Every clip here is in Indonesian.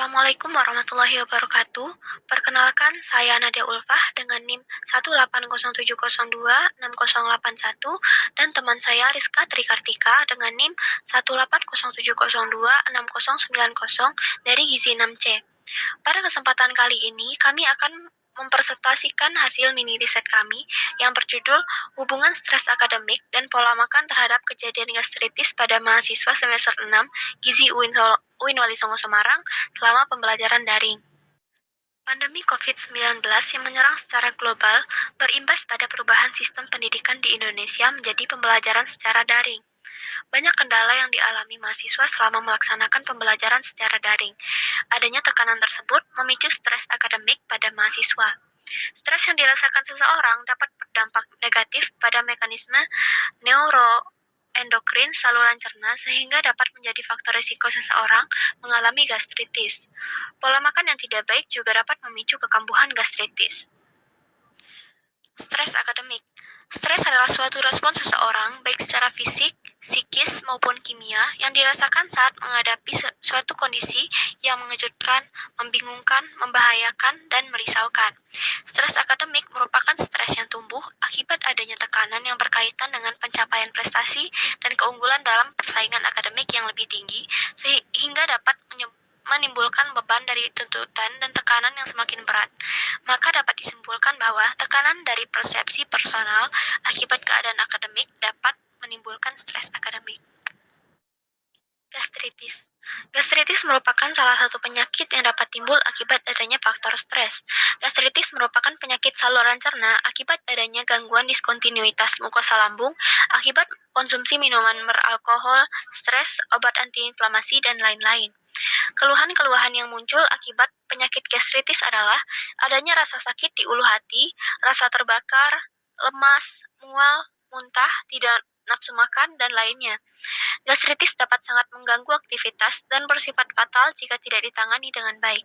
Assalamualaikum warahmatullahi wabarakatuh. Perkenalkan, saya Nadia Ulfah dengan NIM 18070260081 dan teman saya Rizka Trikartika dengan NIM 18070260090 dari Gizi 6C. Pada kesempatan kali ini, kami akan mempresentasikan hasil mini riset kami yang berjudul Hubungan Stres Akademik dan Pola Makan Terhadap Kejadian Gastritis pada Mahasiswa Semester 6 Gizi UIN Wali Songo Semarang selama pembelajaran daring. Pandemi COVID-19 yang menyerang secara global berimbas pada perubahan sistem pendidikan di Indonesia menjadi pembelajaran secara daring. Banyak kendala yang dialami mahasiswa selama melaksanakan pembelajaran secara daring. Adanya tekanan tersebut memicu stres akademik pada mahasiswa. Stres yang dirasakan seseorang dapat berdampak negatif pada mekanisme neuroendokrin saluran cerna sehingga dapat menjadi faktor risiko seseorang mengalami gastritis. Pola makan yang tidak baik juga dapat memicu kekambuhan gastritis. Stres akademik. Stres adalah suatu respon seseorang, baik secara fisik, psikis, maupun kimia, yang dirasakan saat menghadapi suatu kondisi yang mengejutkan, membingungkan, membahayakan, dan merisaukan. Stres akademik merupakan stres yang tumbuh akibat adanya tekanan yang berkaitan dengan pencapaian prestasi dan keunggulan dalam persaingan akademik yang lebih tinggi, sehingga dapat menimbulkan beban dari tuntutan dan tekanan yang semakin berat. Maka dapat disimpulkan bahwa tekanan dari persepsi personal akibat keadaan akademik dapat menimbulkan stres akademik. Gastritis. Gastritis merupakan salah satu penyakit yang dapat timbul akibat adanya faktor stres. Gastritis merupakan penyakit saluran cerna akibat adanya gangguan diskontinuitas mukosa lambung akibat konsumsi minuman beralkohol, stres, obat antiinflamasi, dan lain-lain. Keluhan-keluhan yang muncul akibat penyakit gastritis adalah adanya rasa sakit di ulu hati, rasa terbakar, lemas, mual, muntah, tidak nafsu makan, dan lainnya. Gastritis dapat sangat mengganggu aktivitas dan bersifat fatal jika tidak ditangani dengan baik.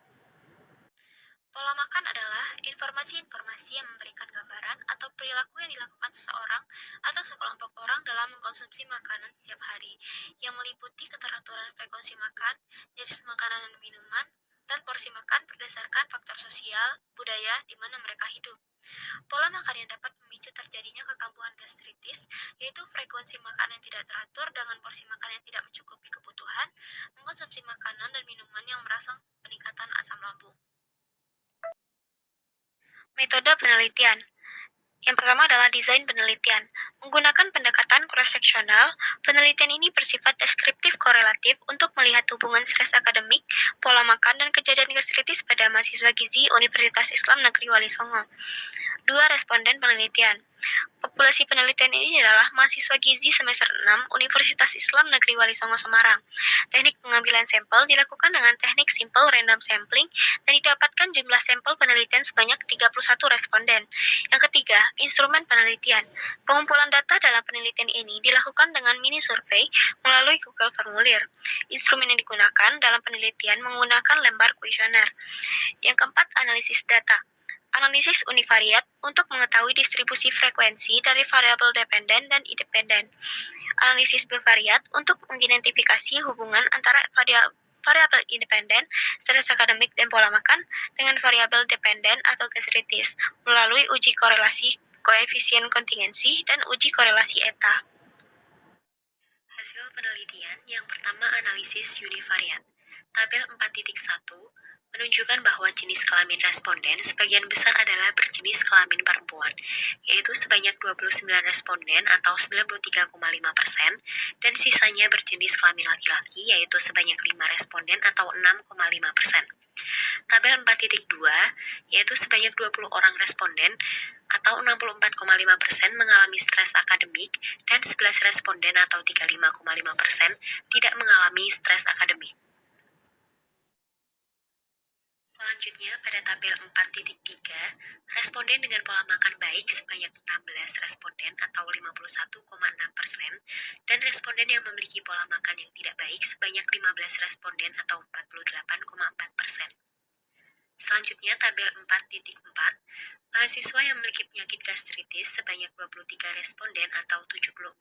Pola makan adalah informasi-informasi yang memberikan gambaran atau perilaku yang dilakukan seseorang atau sekelompok orang dalam mengkonsumsi makanan setiap hari, yang meliputi keteraturan frekuensi makan, jenis makanan dan minuman, dan porsi makan berdasarkan faktor sosial, budaya di mana mereka hidup. Pola makan yang dapat memicu terjadinya kekambuhan gastritis, yaitu frekuensi makan yang tidak teratur dengan porsi makan yang tidak mencukupi kebutuhan, mengkonsumsi makanan dan minuman yang merangsang peningkatan asam lambung. Metode penelitian. Yang pertama adalah desain penelitian. Menggunakan pendekatan cross-seksional, penelitian ini bersifat deskriptif korelatif untuk melihat hubungan stres akademik, pola makan, dan kejadian gastritis pada mahasiswa gizi Universitas Islam Negeri Wali Songo. 2. Responden penelitian. Populasi penelitian ini adalah mahasiswa gizi semester 6 Universitas Islam Negeri Wali Songo Semarang. Teknik pengambilan sampel dilakukan dengan teknik simple random sampling dan didapatkan jumlah sampel penelitian sebanyak 31 responden. Yang ketiga, instrumen penelitian. Pengumpulan data dalam penelitian ini dilakukan dengan mini survei melalui Google Formulir. Instrumen yang digunakan dalam penelitian menggunakan lembar kuesioner. Yang keempat, analisis data. Analisis univariat untuk mengetahui distribusi frekuensi dari variabel dependen dan independen. Analisis bivariat untuk mengidentifikasi hubungan antara variabel independen, stres akademik dan pola makan, dengan variabel dependen atau gastritis melalui uji korelasi koefisien kontingensi dan uji korelasi eta. Hasil penelitian yang pertama, analisis univariat. Tabel 4.1 menunjukkan bahwa jenis kelamin responden sebagian besar adalah berjenis kelamin perempuan, yaitu sebanyak 29 responden atau 93,5%, dan sisanya berjenis kelamin laki-laki, yaitu sebanyak 5 responden atau 6,5%. Tabel 4.2, yaitu sebanyak 20 orang responden atau 64,5% mengalami stres akademik, dan 11 responden atau 35,5% tidak mengalami stres akademik. Selanjutnya, pada tabel 4.3, responden dengan pola makan baik sebanyak 16 responden atau 51,6%, dan responden yang memiliki pola makan yang tidak baik sebanyak 15 responden atau 48,4%. Selanjutnya, tabel 4.4, Mahasiswa yang memiliki penyakit gastritis sebanyak 23 responden atau 74,2%,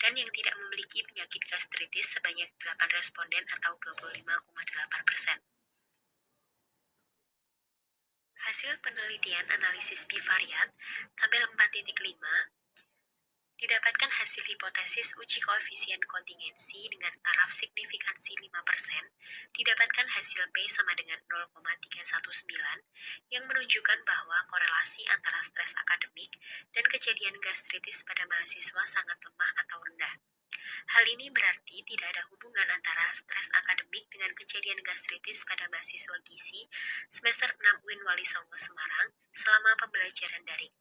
dan yang tidak memiliki penyakit gastritis sebanyak 8 responden atau 25,8%. Hasil penelitian analisis bivariat, tabel 4.5, didapatkan hasil hipotesis uji koefisien kontingensi dengan taraf signifikansi 5%, didapatkan hasil P sama dengan 0,319, yang menunjukkan bahwa korelasi antara stres akademik dan kejadian gastritis pada mahasiswa sangat lemah atau rendah. Hal ini berarti tidak ada hubungan antara stres akademik dengan kejadian gastritis pada mahasiswa gizi semester 6 UIN Wali Songo Semarang selama pembelajaran daring.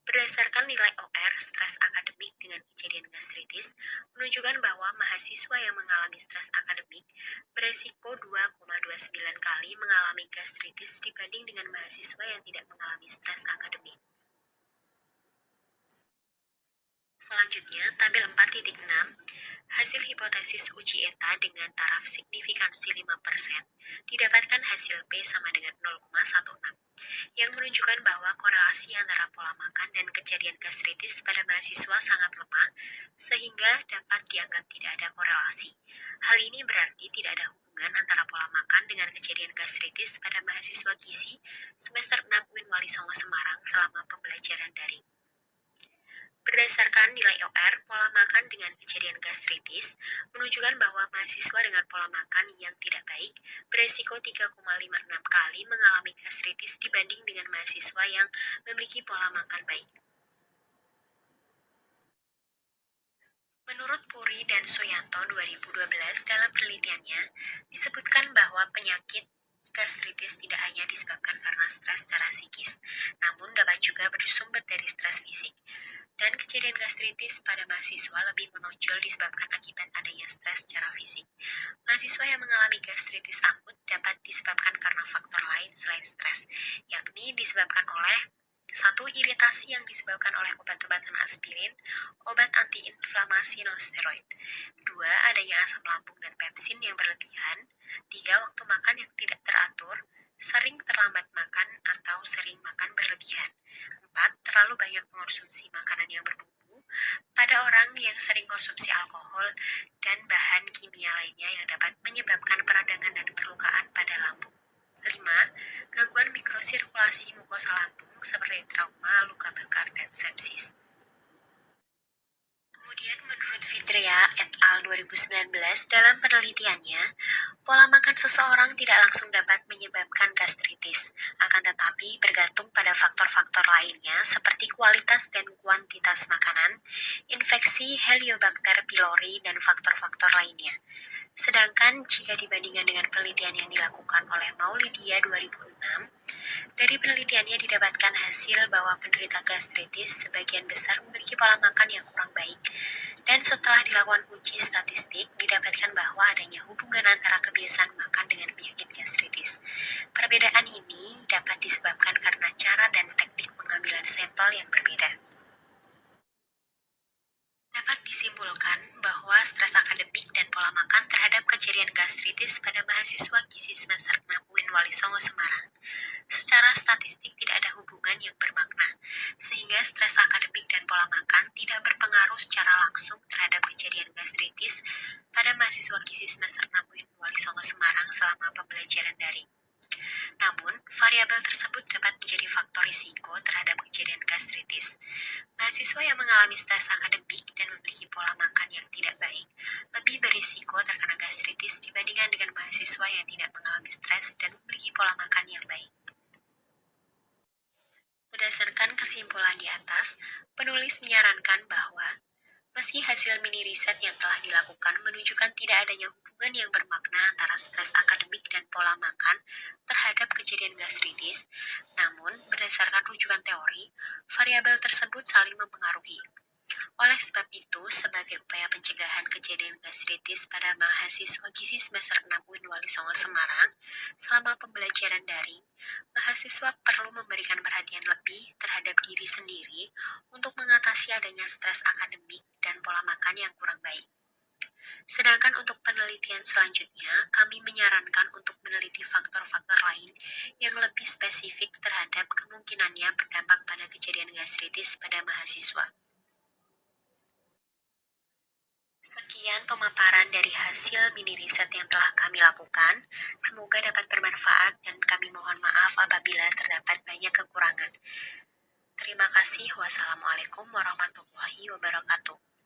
Berdasarkan nilai OR stres akademik dengan kejadian gastritis, menunjukkan bahwa mahasiswa yang mengalami stres akademik beresiko 2,29 kali mengalami gastritis dibanding dengan mahasiswa yang tidak mengalami stres akademik. Selanjutnya, tabel 4.6, hasil hipotesis uji ETA dengan taraf signifikansi 5%, didapatkan hasil P sama dengan 0,16, yang menunjukkan bahwa korelasi antara pola makan dan kejadian gastritis pada mahasiswa sangat lemah, sehingga dapat dianggap tidak ada korelasi. Hal ini berarti tidak ada hubungan antara pola makan dengan kejadian gastritis pada mahasiswa gizi semester 6 UIN Wali Songo Semarang selama pembelajaran daring. Berdasarkan nilai OR, pola makan dengan kejadian gastritis menunjukkan bahwa mahasiswa dengan pola makan yang tidak baik beresiko 3,56 kali mengalami gastritis dibanding dengan mahasiswa yang memiliki pola makan baik. Menurut Puri dan Soeyanto 2012 dalam penelitiannya, disebutkan bahwa penyakit gastritis tidak hanya disebabkan karena stres secara psikis, namun dapat juga bersumber dari stres fisik. Dan kejadian gastritis pada mahasiswa lebih menonjol disebabkan akibat adanya stres secara fisik. Mahasiswa yang mengalami gastritis akut dapat disebabkan karena faktor lain selain stres, yakni disebabkan oleh 1. Iritasi yang disebabkan oleh obat-obatan aspirin, obat antiinflamasi non-steroid. 2. Adanya asam lambung dan pepsin yang berlebihan. 3. Waktu makan yang tidak teratur, sering terlambat makan atau sering makan berlebihan. 4. Terlalu banyak mengonsumsi makanan yang berbumbu pada orang yang sering konsumsi alkohol dan bahan kimia lainnya yang dapat menyebabkan peradangan dan perlukaan pada lambung. 5. Gangguan mikrosirkulasi mukosa lambung seperti trauma, luka bakar, dan sepsis. Kemudian menurut Fitria et al. 2019 dalam penelitiannya, pola makan seseorang tidak langsung dapat menyebabkan gastritis, akan tetapi bergantung pada faktor-faktor lainnya seperti kualitas dan kuantitas makanan, infeksi Heliobacter pylori, dan faktor-faktor lainnya. Sedangkan jika dibandingkan dengan penelitian yang dilakukan oleh Maulidia 2006, dari penelitiannya didapatkan hasil bahwa penderita gastritis sebagian besar memiliki pola makan yang kurang baik, dan setelah dilakukan uji statistik, didapatkan bahwa adanya hubungan antara kebiasaan makan dengan penyakit gastritis. Perbedaan ini dapat disebabkan karena cara dan teknik pengambilan sampel yang berbeda. Dapat disimpulkan bahwa stres akademik dan pola makan terhadap kejadian gastritis pada mahasiswa gizi semester 6 UIN Wali Songo Semarang secara statistik tidak ada hubungan yang bermakna, sehingga stres akademik dan pola makan tidak berpengaruh secara langsung terhadap kejadian gastritis pada mahasiswa gizi semester 6 UIN Wali Songo Semarang selama pembelajaran daring. Namun, variabel tersebut dapat menjadi faktor risiko terhadap kejadian gastritis. Mahasiswa yang mengalami stres akademik dan memiliki pola makan yang tidak baik lebih berisiko terkena gastritis dibandingkan dengan mahasiswa yang tidak mengalami stres dan memiliki pola makan yang baik. Berdasarkan kesimpulan di atas, penulis menyarankan bahwa meski hasil mini riset yang telah dilakukan menunjukkan tidak adanya hubungan yang bermakna antara stres akademik dan pola makan terhadap kejadian gastritis, namun berdasarkan rujukan teori, variabel tersebut saling mempengaruhi. Oleh sebab itu, sebagai upaya pencegahan kejadian gastritis pada mahasiswa gizi semester 6 UIN Wali Songo Semarang selama pembelajaran daring, mahasiswa perlu memberikan perhatian lebih terhadap diri sendiri untuk mengatasi adanya stres akademik dan pola makan yang kurang baik. Sedangkan untuk penelitian selanjutnya, kami menyarankan untuk meneliti faktor-faktor lain yang lebih spesifik terhadap kemungkinannya berdampak pada kejadian gastritis pada mahasiswa. Sekian pemaparan dari hasil mini riset yang telah kami lakukan. Semoga dapat bermanfaat dan kami mohon maaf apabila terdapat banyak kekurangan. Terima kasih. Wassalamualaikum warahmatullahi wabarakatuh.